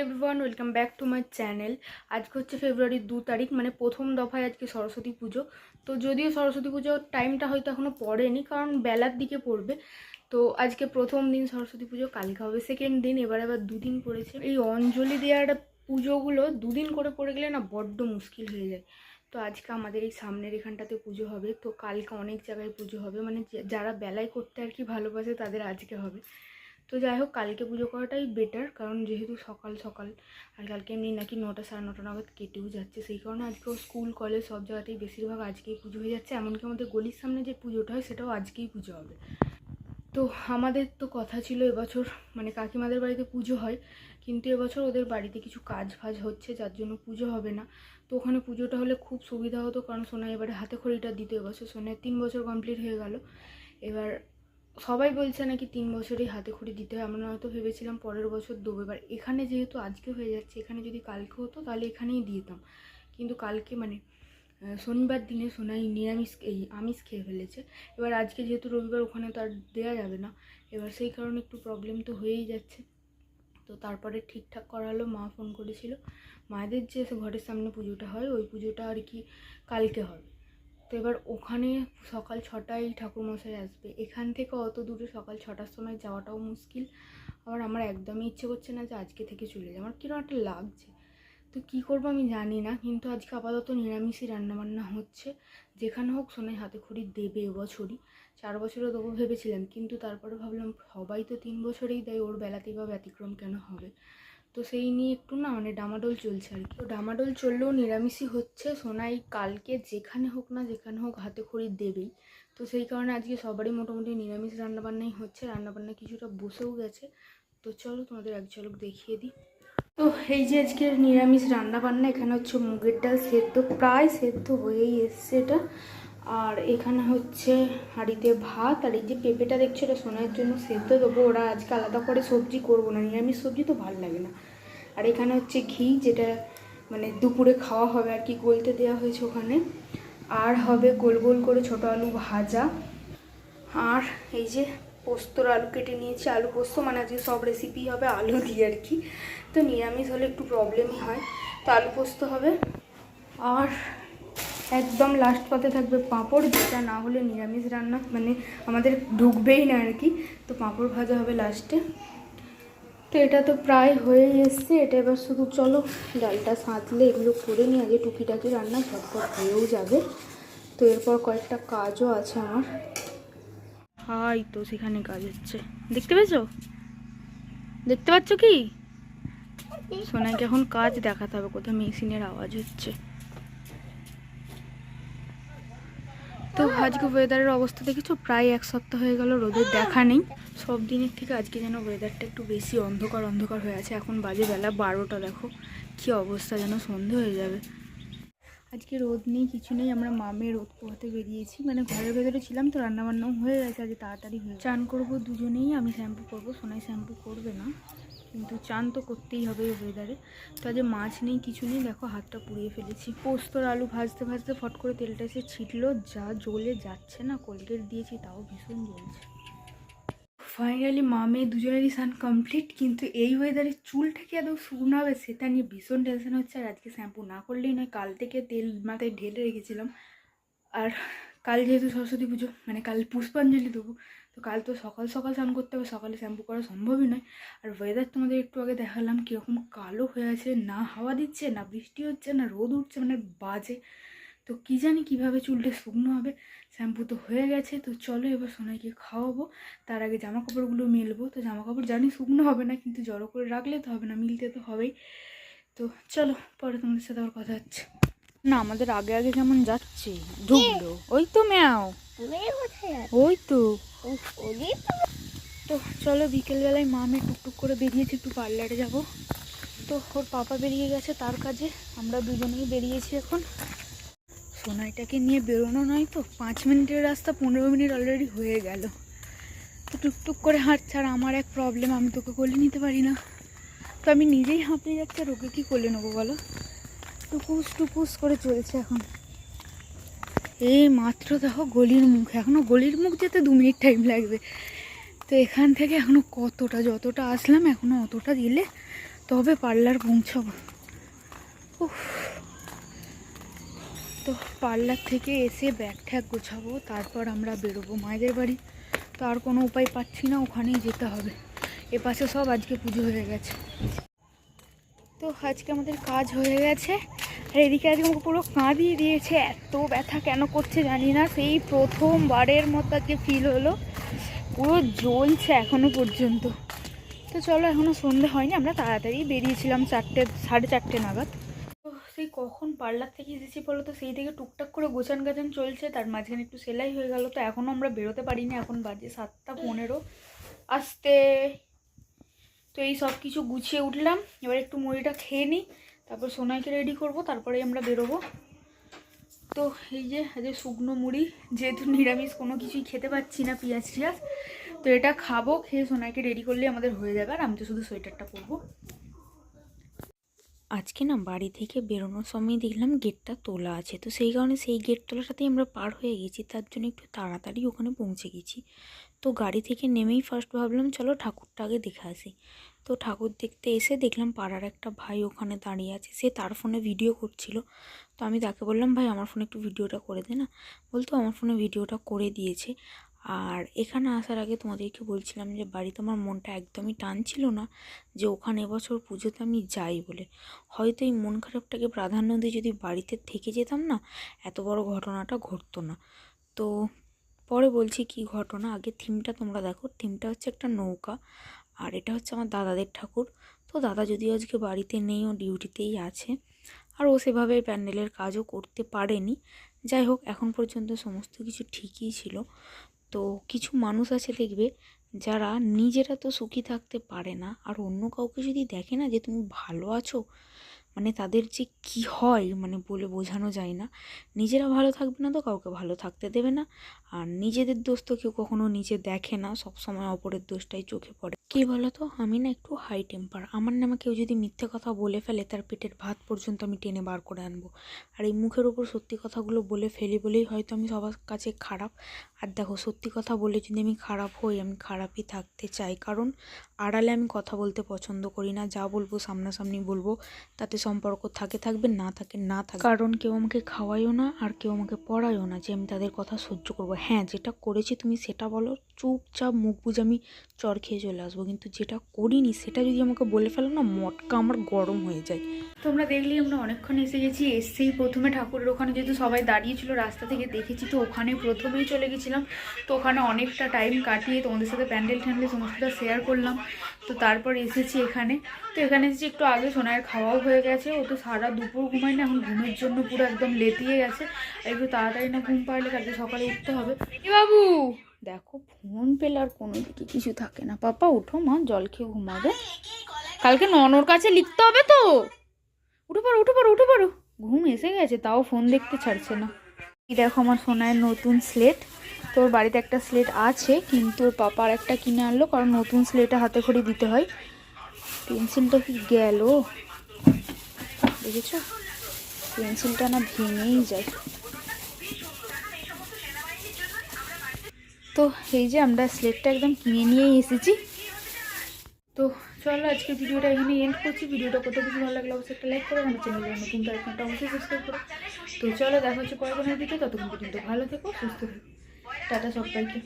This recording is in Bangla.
Everyone welcome back to my channel. আজকে হচ্ছে ফেব্রুয়ারির 2 তারিখ, মানে প্রথম দফায় আজকে সরস্বতী পুজো। তো যদিও সরস্বতী পুজোর টাইমটা হয়তো এখনও পড়েনি, কারণ বেলার দিকে পড়বে। তো আজকে প্রথম দিন সরস্বতী পুজো, কালকে হবে সেকেন্ড দিন, এবার দুদিন পড়েছে। এই অঞ্জলি দেওয়ার পুজোগুলো দুদিন করে পড়ে গেলে না বড্ড মুশকিল হয়ে যায়। তো আজকে আমাদের এই সামনের এখানটাতে পুজো হবে, তো কালকে অনেক জায়গায় পুজো হবে, মানে যারা বেলায় করতে আর কি ভালোবাসে তাদের আজকে হবে। তো যাই হোক, কালকে পুজো করাটাই বেটার, কারণ যেহেতু সকাল সকাল আর কালকে এমনি নাকি 9টা সাড়ে 9টা নাগাদ কেটেও যাচ্ছে, সেই কারণে আজকেও স্কুল কলেজ সব জায়গাতেই বেশিরভাগ আজকেই পুজো হয়ে যাচ্ছে। এমনকি আমাদের গলির সামনে যে পুজোটা হয় সেটাও আজকেই পুজো হবে। তো আমাদের তো কথা ছিল এবছর, মানে কাকিমাদের বাড়িতে পুজো হয়, কিন্তু এবছর ওদের বাড়িতে কিছু কাজ ফাজ হচ্ছে যার জন্য পুজো হবে না। তো ওখানে পুজোটা হলে খুব সুবিধা হতো, কারণ সোনা এবারে হাতে খড়িটা দিত। এবছর সোনার 3 বছর কমপ্লিট হয়ে গেল। এবার সবাই বলছে নাকি 3 বছরই হাতে খড়ি দিতে হয়। আমরা হয়তো ভেবেছিলাম পরের বছর দেবো। এবার এখানে যেহেতু আজকে হয়ে যাচ্ছে, এখানে যদি কালকে হতো তাহলে এখানেই দিতাম, কিন্তু কালকে মানে শনিবার দিনে সোনাই আমিষ খেয়ে ফেলেছে। এবার আজকে যেহেতু রবিবার, ওখানে তো আর দেওয়া যাবে না। এবার সেই কারণে একটু প্রবলেম তো হয়েই যাচ্ছে। তো তারপরে ঠিকঠাক করা হলো, মা ফোন করেছিল। মায়েদের যে ঘরের সামনে পুজোটা হয় ওই পুজোটা আর কি কালকে হবে। তো এবার ওখানে সকাল 6টায় ঠাকুরমশাই আসবে, এখান থেকে অত দূরে সকাল 6টার সময় যাওয়াটাও মুশকিল। আবার আমার একদমই ইচ্ছে করছে না যে আজকে থেকে চলে যাই, আমার কিরকম একটা লাগছে। তো কী করবো আমি জানি না, কিন্তু আজকে আপাতত নিরামিষই রান্নাবান্না হচ্ছে। যেখানে হোক সোনাই হাতে খড়ি দেবে এবছরই। 4 বছরে দেবো ভেবেছিলাম, কিন্তু তারপরে ভাবলাম সবাই তো 3 বছরেই দেয়, ওর বেলাতেই বা ব্যতিক্রম কেন হবে। তো সেই নিয়ে একটু না মানে ডামাডোল চলছে আর কি। তো ডামাডোল চললেও নিরামিষই হচ্ছে। সোনাই কালকে যেখানে হোক না যেখানে হোক হাতে খড়ি দেবেই। তো সেই কারণে আজকে সবারই মোটামুটি নিরামিষ রান্নাবান্নাই হচ্ছে। রান্নাবান্না কিছুটা বসেও গেছে। তো চলো তোমাদের এক ঝলক দেখিয়ে দিই। তো এই যে আজকের নিরামিষ রান্নাবান্না, এখানে হচ্ছে মুগের ডাল সেদ্ধ, প্রায় সেদ্ধ হয়েই এসছে এটা। আর এখানে হচ্ছে হাঁড়িতে ভাত, আর এই যে পেঁপেটা দেখছো এটা সোনার জন্য সেদ্ধ দেবো। ওরা আজকে আলাদা করে সবজি করবো না, নিরামিষ সবজি তো ভালো লাগে না। আর এখানে হচ্ছে ঘি, যেটা মানে দুপুরে খাওয়া হবে আর কি, গলতে দেওয়া হয়েছে ওখানে। আর হবে গোল গোল করে ছোট আলু ভাজা। আর এই যে পোস্তর আলু কেটে নিয়েছি, আলু পোস্ত, মানে আজকে সব রেসিপি হবে আলু দিয়ে আর কি। তো নিরামিষ হলে একটু প্রবলেমই হয়, তো আলু পোস্ত হবে। আর একদম লাস্ট পাতে থাকবে পাঁপড়, যেটা না হলে নিরামিষ রান্না মানে আমাদের ঢুকবেই না আর কি। তো পাঁপড় ভাজা হবে লাস্টে। তো এটা তো প্রায় হয়ে এসছে, এটা এবার শুধু চলো ডালটা সাঁতলে এগুলো করে নিয়ে আগে টুকিটাকি রান্না ঝটপট হয়েও যাবে। তো এরপর কয়েকটা কাজও আছে আমার। হাই, তো সেখানে কাজ হচ্ছে, দেখতে পেয়েছো? দেখতে পাচ্ছ কি? সোনাইকে এখন কাজ দেখাতে হবে, কোথাও মেশিনের আওয়াজ হচ্ছে। তো আজকে ওয়েদারের অবস্থা দেখেছো, প্রায় 1 সপ্তাহ হয়ে গেল রোদের দেখা নেই। সব দিনের থেকে আজকে যেন ওয়েদারটা একটু বেশি অন্ধকার অন্ধকার হয়ে আছে। এখন বাজে বেলা 12টা, দেখো কি অবস্থা, যেন সন্ধে হয়ে যাবে। আজকে রোদ নেই, কিছু নেই, আমরা মামে রোদ পোহাতে বেরিয়েছি, মানে ঘরের ভেতরে ছিলাম তো রান্নাবান্নাও হয়ে গেছে, আজকে তাড়াতাড়ি হয়ে চান করবো দুজনেই। আমি শ্যাম্পু করবো, সোনাই শ্যাম্পু করবে না, কিন্তু চান তো করতেই হবে এই ওয়েদারে। তো আজ মাছ নেই, কিছু নেই, দেখো হাতটা পুড়িয়ে ফেলেছি। পোস্তর আলু ভাজতে ভাজতে ফট করে তেলটা এসে ছিটলো, যা জ্বলে যাচ্ছে না, কোলগেট দিয়েছি তাও ভীষণ জ্বলছে। ফাইনালি মামে দুজনেরই স্নান কমপ্লিট, কিন্তু এই ওয়েদারে চুলটা কি আদৌ শুকনো হবে সেটা নিয়ে ভীষণ টেনশন হচ্ছে। আর আজকে শ্যাম্পু না করলেই নয়, কাল থেকে তেল মাথায় ঢেলে রেখেছিলাম। আর কাল যেহেতু সরস্বতী পুজো, মানে কাল পুষ্পাঞ্জলি দেবো, তো কাল তো সকাল সকাল স্নান করতে হবে, সকালে শ্যাম্পু করা সম্ভবই নয়। আর ওয়েদার তোমাদের একটু আগে দেখালাম কীরকম কালো হয়ে আছে, না হাওয়া দিচ্ছে, না বৃষ্টি হচ্ছে, না রোদ উঠছে, মানে বাজে। তো কী জানি কীভাবে চুলটা শুকনো হবে। শ্যাম্পু তো হয়ে গেছে, তো চলো এবার সোনাইকে খাওয়াবো। তার আগে জামা কাপড়গুলো মেলবো। তো জামা কাপড় জানি শুকনো হবে না, কিন্তু জড়ো করে রাখলে তো হবে না, মিলতে তো হবেই। তো চলো পরে তোমাদের সাথে আবার কথা হচ্ছে। না, আমাদের আগে আগে কেমন যাচ্ছে, ঢুকলো ওই তো ম্যাও, ওই তো। তো চলো বিকেলবেলায় মামে টুকটুক করে বেরিয়েছি, একটু পার্লারে যাব। তো ওর পাপা বেরিয়ে গেছে তার কাজে, আমরা দুজনেই বেরিয়েছি এখন। সোনাইটাকে নিয়ে বেরোনো নয় তো, 5 মিনিটের রাস্তা 15 মিনিট অলরেডি হয়ে গেল। তো টুকটুক করে হাঁটছে, আর আমার এক প্রবলেম, আমি তোকে কোলে নিতে পারি না। তো আমি নিজেই হাঁপিয়ে যাচ্ছি, আর ওকে কী কোলে নেবো বলো। টুকুস টুকুস করে চলছে এখন। এই মাত্র দেখো গলির মুখ, এখনও গলির মুখ যেতে 2 মিনিট টাইম লাগবে। তো এখান থেকে এখনও কতটা, যতটা আসলাম এখনও অতটা দিলে তবে পার্লার পৌঁছাবো। উফ, তো পার্লার থেকে এসে ব্যাগ ঠ্যাগ গোছাবো, তারপর আমরা বেরোবো মায়েদের বাড়ি। তো আর কোনো উপায় পাচ্ছি না, ওখানেই যেতে হবে। এপাশে সব আজকে পুজো হয়ে গেছে। তো আজকে আমাদের কাজ হয়ে গেছে। আর এদিকে আজকে আমাকে পুরো কাঁদিয়ে দিয়েছে, এত ব্যথা কেন করছে জানি না। সেই প্রথমবারের মতো আজকে ফিল হলো, পুরো জ্বলছে এখনো পর্যন্ত। তো চলো, এখনও সন্ধে হয়নি, আমরা তাড়াতাড়ি বেরিয়েছিলাম 4:30 নাগাদ। তো সেই কখন পার্লার থেকে এসেছি বলো তো, সেই থেকে টুকটাক করে গোছান গাছান চলছে, তার মাঝখানে একটু সেলাই হয়ে গেল। তো এখনও আমরা বেরোতে পারিনি, এখন বাজে 7:15 আসতে। তো এই সব কিছু গুছিয়ে উঠলাম, এবার একটু মুড়িটা খেয়ে নিই, তারপর সোনাইকে রেডি করব, তারপরেই আমরা বেরোবো। তো এই যে আজকে শুকনো মুড়ি, যেহেতু নিরামিষ কোনো কিছুই খেতে পাচ্ছি না, পেঁয়াজ টিয়াজ, তো এটা খাবো, খেয়ে সোনাইকে রেডি করলে আমাদের হয়ে যাবে। আর আমি তো শুধু সোয়েটারটা পরবো। আজকে না বাড়ি থেকে বেরোনোর সময় দেখলাম গেটটা তোলা আছে, তো সেই কারণে সেই গেট তোলাটাতেই আমরা পার হয়ে গেছি, তার জন্য একটু তাড়াতাড়ি ওখানে পৌঁছে গেছি। তো গাড়ি থেকে নেমেই ফার্স্ট ভাবলাম চলো ঠাকুরটা আগে দেখে আসি। তো ঠাকুর দেখতে এসে দেখলাম পাড়ার একটা ভাই ওখানে দাঁড়িয়ে আছে, সে তার ফোনে ভিডিও করছিল। তো আমি তাকে বললাম, ভাই আমার ফোনে একটু ভিডিওটা করে দে না। বলতো আমার ফোনে ভিডিওটা করে দিয়েছে। আর এখানে আসার আগে তোমাদেরকে বলছিলাম যে বাড়িতে আমার মনটা একদমই টানছিল না যে ওখানে এবছর পুজোতে আমি যাই বলে। হয়তো এই মন খারাপটাকে প্রাধান্য দিয়ে যদি বাড়িতে থেকে যেতাম না, এত বড় ঘটনাটা ঘটতো না। তো পরে বলছি কি ঘটনা, আগে থিমটা তোমরা দেখো। থিমটা হচ্ছে একটা নৌকা, আর এটা হচ্ছে আমার দাদাদের ঠাকুর। তো দাদা যদিও আজকে বাড়িতে নেই, ও ডিউটিতেই আছে, আর ও সেভাবে প্যান্ডেলের কাজও করতে পারেনি। যাই হোক, এখন পর্যন্ত সমস্ত কিছু ঠিকই ছিল। তো কিছু মানুষ আছে দেখবে, যারা নিজেরা তো সুখী থাকতে পারে না, আর অন্য কাউকে যদি দেখে না যে তুমি ভালো আছো, মানে তাদের যে কি হয় মানে বলে বোঝানো যায় না। নিজেরা ভালো থাকবে না তো কাউকে ভালো থাকতে দেবে না, আর নিজেদের দোষ তো কেউ কখনো নিজে দেখে না, সব সময় অপরের দোষটাই চোখে পড়ে। কি বলো তো, আমি না একটু হাই টেম্পার। আমার নামে কেউ যদি মিথ্যে কথা বলে ফেলে, তার পেটের ভাত পর্যন্ত আমি টেনে বার করে আনবো। আর এই মুখের ওপর সত্যি কথাগুলো বলে ফেলি বলেই হয়তো আমি সবার কাছে খারাপ। আর দেখো, সত্যি কথা বলে যদি আমি খারাপ হই, আমি খারাপই থাকতে চাই, কারণ আড়ালে আমি কথা বলতে পছন্দ করি না। যা বলবো সামনাসামনি বলবো, তাতে সম্পর্ক থাকবে, না থাকে না থাকে। কারণ কেউ আমাকে খাওয়াইও না, আর কেউ আমাকে পড়ায়ও না যে আমি তাদের কথা সহ্য করব। হ্যাঁ, যেটা করেছি তুমি সেটা বলো, চুপচাপ মুখ বুঝে আমি চর খেয়ে চলে আসবো, কিন্তু যেটা করিনি সেটা যদি আমাকে বলে ফেলো না, মটকা আমার গরম হয়ে যায়। তোমরা দেখলেই আমরা অনেকক্ষণ এসে গেছি। এসেই প্রথমে ঠাকুরের ওখানে যেহেতু সবাই দাঁড়িয়েছিল, রাস্তা থেকে দেখেছি, তো ওখানে প্রথমেই চলে গেছিলাম। তো ওখানে অনেকটা টাইম কাটিয়ে তোমাদের সাথে প্যান্ডেল ট্যান্ডেল সমস্তটা শেয়ার করলাম। তো তারপর এসেছি এখানে। তো এখানে এসেছি একটু আগে, সোনার খাওয়াও হয়ে গেছে। ও তো সারা দুপুর ঘুমায় না, এখন ঘুমের জন্য পুরো একদম লেতিয়ে গেছে। একটু তাড়াতাড়ি না ঘুম পারলে কালকে সকালে উঠতে হবে। এ বাবু দেখো, ফোন পেলে আর কোনো দিকে কিছু থাকে না। পাপা উঠো, মা জল খেয়ে ঘুমাবে, কালকে ননর কাছে লিখতে হবে তো। উঠে পড়ো উঠে পড়ো উঠে পড়ো, ঘুম এসে গেছে তাও ফোন দেখতে ছাড়ছে না। এই দেখো আমার সোনায়ের নতুন স্লেট। তোর বাড়িতে একটা স্লেট আছে, কিন্তু ওর পাপার একটা কিনে আনলো, কারণ নতুন স্লেটে হাতে খড়ি দিতে হয়। পেন্সিলটা কি গেল দেখেছো, পেন্সিলটা না ভেঙেই যায়। তো এই যে আমরা স্লেটটা একদম কিনে নিয়েই এসেছি। তো চলো, আজকে ভিডিওটা এখানে এন্ড করছি। ভিডিওটা কত কিছু ভালো লাগলো অবশ্যই একটা লাইক করো, আমার চ্যানেলে নতুন তো এখনটা অবশ্যই সাবস্ক্রাইব করো। তো চলো, দেখা হচ্ছে পরের ভিডিওতে। ততক্ষণ পর্যন্ত ভালো থেকো, সুস্থ থেকো, টাটা সবাইকে।